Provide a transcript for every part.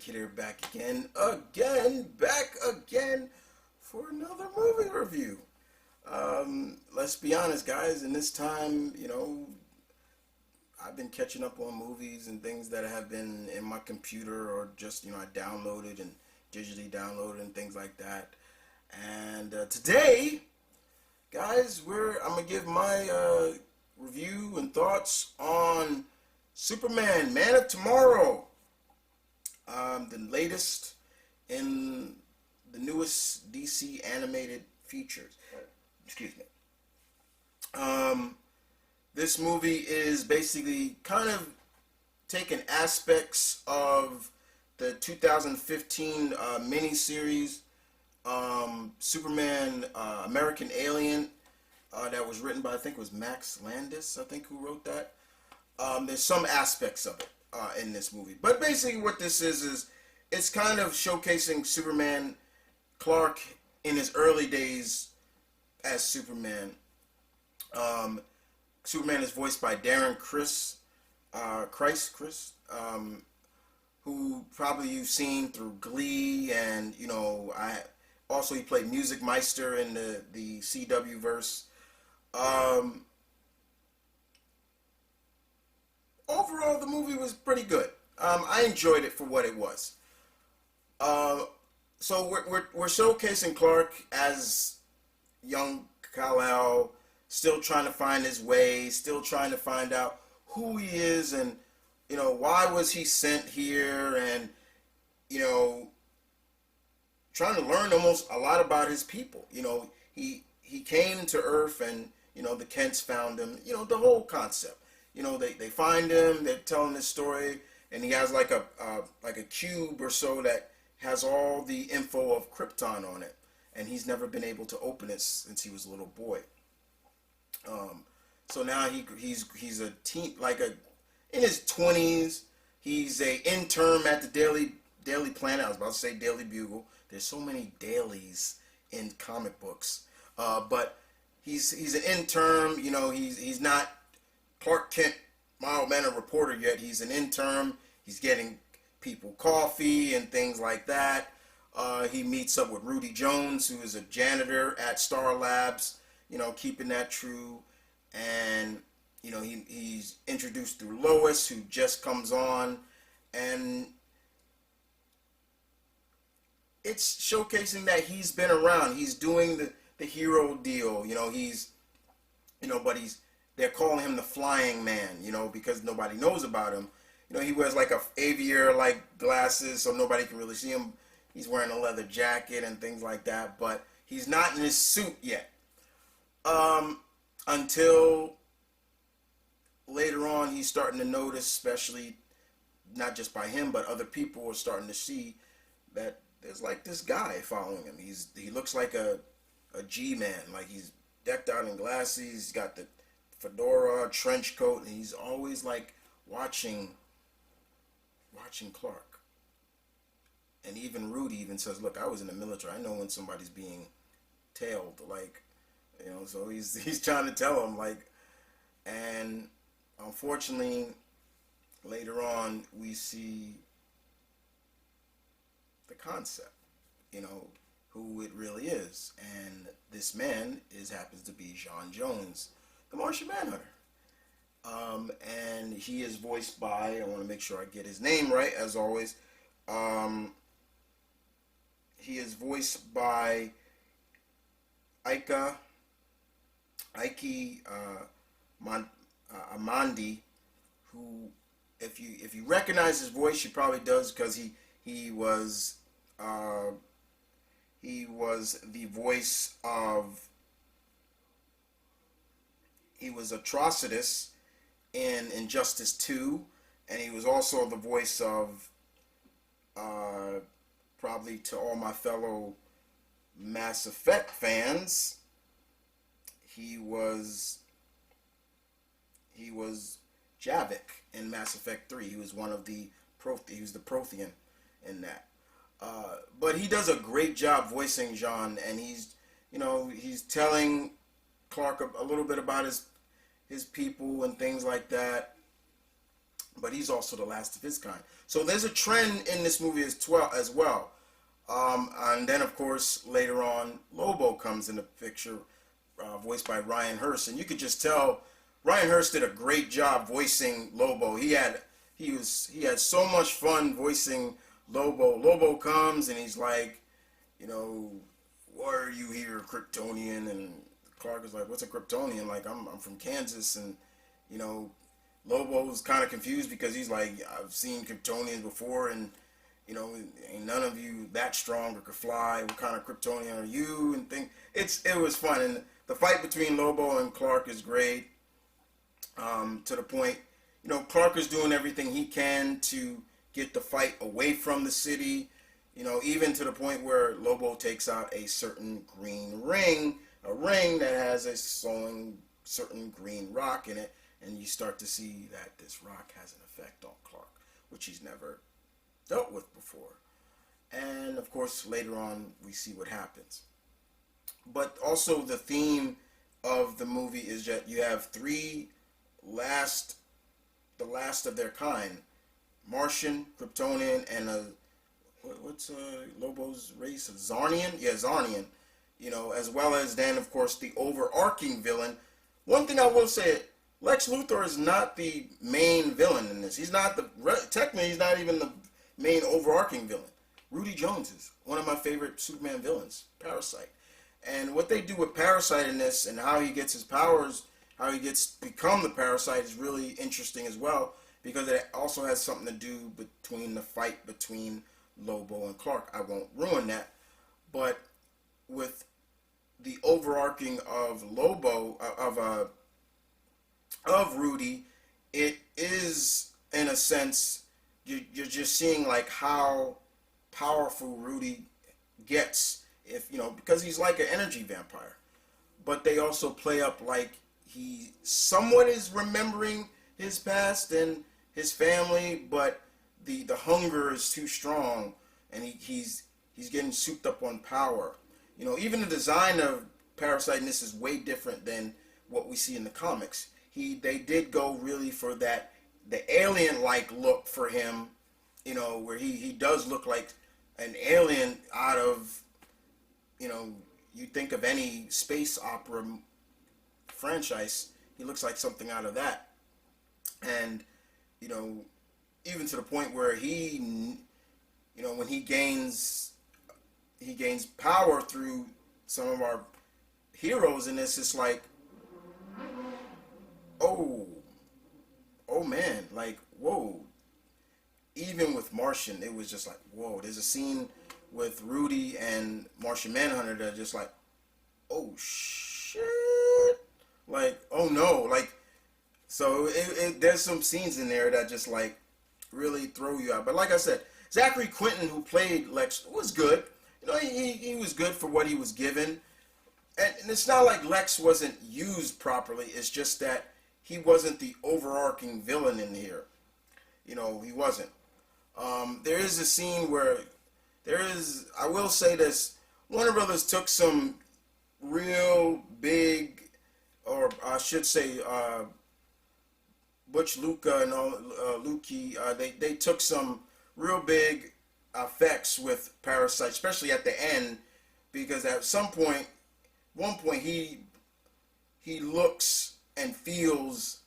M.V.K here back again for another movie review. Let's be honest, guys. In this time, I've been catching up on movies and things that have been in my computer or just, I downloaded and digitally downloaded and things like that. And today, guys, I'm gonna give my review and thoughts on Superman, Man of Tomorrow. The latest in the newest DC animated features. Excuse me. This movie is basically kind of taking aspects of the 2015 miniseries Superman American Alien that was written by, I think it was Max Landis, I think, who wrote that. There's some aspects of it in this movie. But basically what this is it's kind of showcasing Superman, Clark in his early days as Superman. Superman is voiced by Darren Criss, who probably you've seen through Glee, and he played Music Meister in the CW verse. Overall, the movie was pretty good. I enjoyed it for what it was. So we're showcasing Clark as young Kal-El, still trying to find his way, still trying to find out who he is, and why was he sent here, and trying to learn almost a lot about his people. He came to Earth, and the Kents found him. The whole concept. They find him. They're telling his story, and he has like a cube or so that has all the info of Krypton on it, and he's never been able to open it since he was a little boy. So now he's a teen, in his 20s. He's a intern at the Daily Planet. I was about to say Daily Bugle. There's so many dailies in comic books, but he's an intern. He's not Clark Kent, mild mannered reporter yet. He's an intern. He's getting people coffee and things like that. He meets up with Rudy Jones, who is a janitor at Star Labs, keeping that true. And, he's introduced through Lois, who just comes on. And it's showcasing that he's been around. He's doing the hero deal. They're calling him the Flying Man, because nobody knows about him. He wears like a aviator glasses, so nobody can really see him. He's wearing a leather jacket and things like that, but he's not in his suit yet. Until later on, he's starting to notice, especially not just by him, but other people are starting to see that there's this guy following him. He looks like a G-man, he's decked out in glasses. He's got the fedora, trench coat, and he's always watching Clark. And even Rudy even says, "Look, I was in the military. I know when somebody's being tailed." So he's trying to tell him and unfortunately, later on we see the concept, who it really is, and this man happens to be John Jones, the Martian Manhunter. And he is voiced by, I want to make sure I get his name right, as always. He is voiced by Ike Amandi, who, if you recognize his voice, you probably does, because he was the voice of, he was Atrocitus in Injustice 2, and he was also the voice of, probably to all my fellow Mass Effect fans, he was Javik in Mass Effect 3. He was one of the he was the Prothean in that. But he does a great job voicing John, and he's telling Clark a little bit about his people and things like that. but he's also the last of his kind. So there's a trend in this movie as well. And then, of course, later on, Lobo comes in the picture, voiced by Ryan Hurst, and you could just tell Ryan Hurst did a great job voicing Lobo. He had so much fun voicing Lobo. Lobo comes and he's like, you know, why are you here, Kryptonian? And Clark is like, what's a Kryptonian? Like, I'm from Kansas, and you know, Lobo's kind of confused because he's like, I've seen Kryptonians before, and you know, ain't none of you that strong or could fly. What kind of Kryptonian are you? And it was fun, and the fight between Lobo and Clark is great. To the point, you know, Clark is doing everything he can to get the fight away from the city. You know, even to the point where Lobo takes out a certain green ring, a ring that has a certain green rock in it, and you start to see that this rock has an effect on Clark, which he's never dealt with before. And of course, later on, we see what happens. But also, the theme of the movie is that you have the last of their kind: Martian, Kryptonian, and what's Lobo's race? Zarnian? Yeah, Zarnian. You know, as well as then, of course, the overarching villain. One thing I will say, Lex Luthor is not the main villain in this. Technically, he's not even the main overarching villain. Rudy Jones is one of my favorite Superman villains, Parasite. And what they do with Parasite in this, and how he gets his powers, how he gets become the Parasite, is really interesting as well, because it also has something to do between the fight between Lobo and Clark. I won't ruin that, but with the overarching of Lobo of Rudy, it is in a sense you're just seeing like how powerful Rudy gets, if you know, because he's like an energy vampire. But they also play up like he somewhat is remembering his past and his family, but the hunger is too strong, and he's getting souped up on power. You know, even the design of Parasite in this is way different than what we see in the comics. They did go really for that, the alien like look for him, you know, where he does look like an alien out of, you know, you think of any space opera franchise, he looks like something out of that. And you know, even to the point where he, you know, when he gains power through some of our heroes in this, it's like, oh, oh man, like, whoa. Even with Martian, it was just like, whoa. There's a scene with Rudy and Martian Manhunter that are just like, oh shit, like, oh no, like, so there's some scenes in there that just like really throw you out. But like I said, Zachary Quinton, who played Lex, was good. You know, he was good for what he was given. And it's not like Lex wasn't used properly. It's just that he wasn't the overarching villain in here. You know, he wasn't. There is a scene where I will say this, Warner Brothers took some real big, or I should say, Butch Luca and Lukey, they took some real big effects with Parasite, especially at the end, because at one point he looks and feels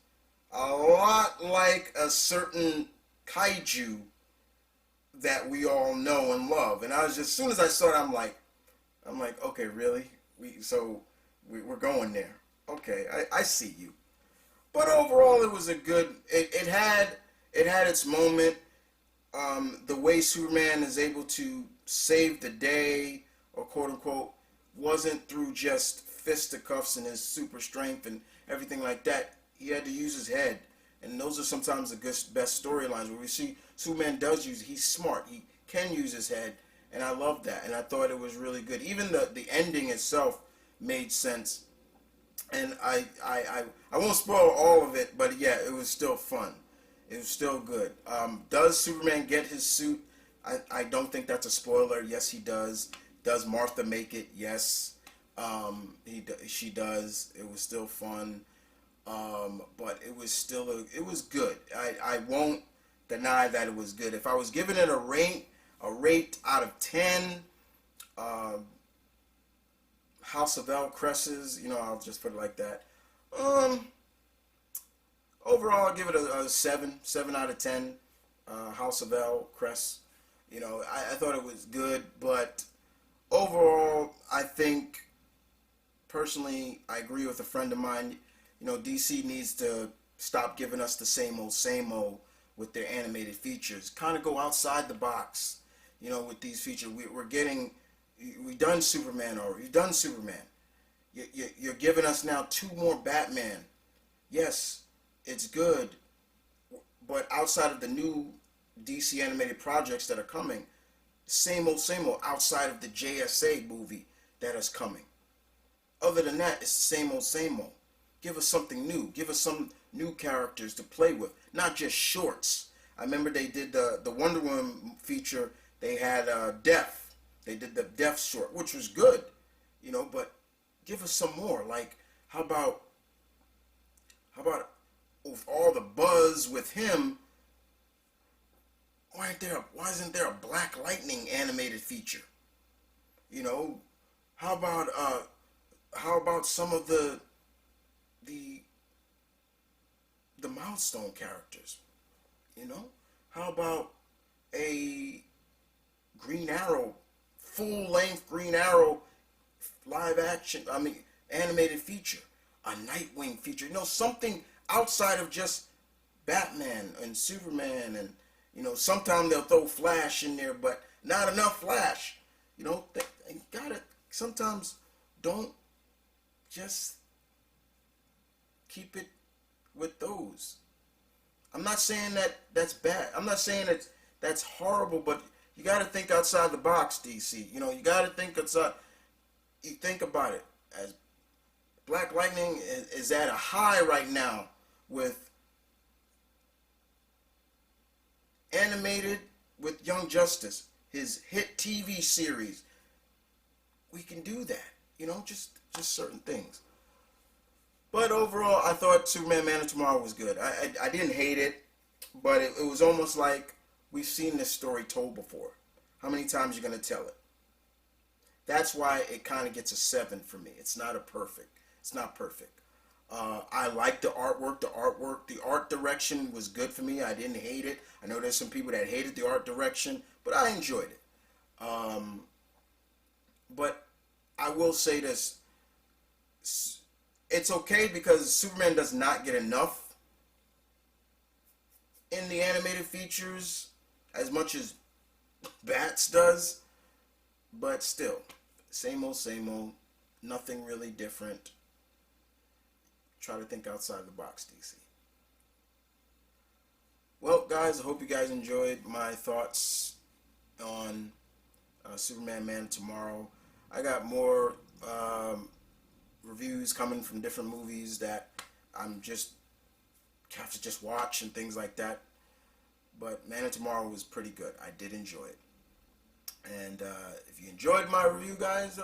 a lot like a certain kaiju that we all know and love. And I was just, as soon as I saw it, I'm like, okay, really? We're going there. Okay, I see you. But overall, it was a good. It had its moment. The way Superman is able to save the day, or quote unquote, wasn't through just fisticuffs and his super strength and everything like that. He had to use his head, and those are sometimes the best storylines where we see Superman does use. He's smart. He can use his head, and I love that. And I thought it was really good. Even the ending itself made sense. And I won't spoil all of it, but yeah, it was still fun. It was still good. Does Superman get his suit? I don't think that's a spoiler. Yes, he does. Does Martha make it? Yes, she does. It was still fun. But it was still it was good. I won't deny that it was good. If I was giving it a rate out of 10, uh, House of L Cresses, I'll just put it like that. Um, Overall, I'll give it a 7 out of 10. House of L Cress. I thought it was good, but overall, I think personally, I agree with a friend of mine. DC needs to stop giving us the same old with their animated features. Kind of go outside the box, with these features. We're getting, we've done Superman already. We've done Superman. You're giving us now two more Batman. Yes, it's good, but outside of the new DC animated projects that are coming, same old outside of the JSA movie that is coming. Other than that, it's the same old. Give us something new. Give us some new characters to play with, not just shorts. I remember they did the Wonder Woman feature. They had Death. They did the Death short, which was good, but give us some more. Like, how about with all the buzz with him? Why isn't there a Black Lightning animated feature? You know, how about some of the the milestone characters? How about a Green Arrow, full length Green Arrow live action? I mean, animated feature, a Nightwing feature. Something outside of just Batman and Superman, and sometimes they'll throw Flash in there, but not enough Flash. They gotta sometimes don't just keep it with those. I'm not saying that that's bad. I'm not saying that's horrible, but you got to think outside the box, DC. You got to think outside. You think about it, as Black Lightning is at a high right now with animated with Young Justice, his hit TV series. We can do that, just certain things. But overall, I thought Superman Man of Tomorrow was good. I didn't hate it, but it was almost like we've seen this story told before. How many times are you going to tell it? That's why it kind of gets a 7 for me. It's not perfect. It's not perfect. I like the artwork. The art direction was good for me. I didn't hate it. I know there's some people that hated the art direction, but I enjoyed it. But I will say this. It's okay because Superman does not get enough in the animated features as much as Bats does, but still, same old, nothing really different. Try to think outside the box, DC. Well, guys, I hope you guys enjoyed my thoughts on Superman Man Tomorrow. I got more reviews coming from different movies that I'm just have to just watch and things like that. But Man of Tomorrow was pretty good. I did enjoy it. And if you enjoyed my review, guys,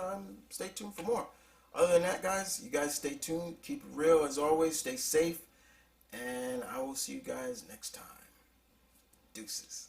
stay tuned for more. Other than that, guys, you guys stay tuned. Keep it real as always. Stay safe. And I will see you guys next time. Deuces.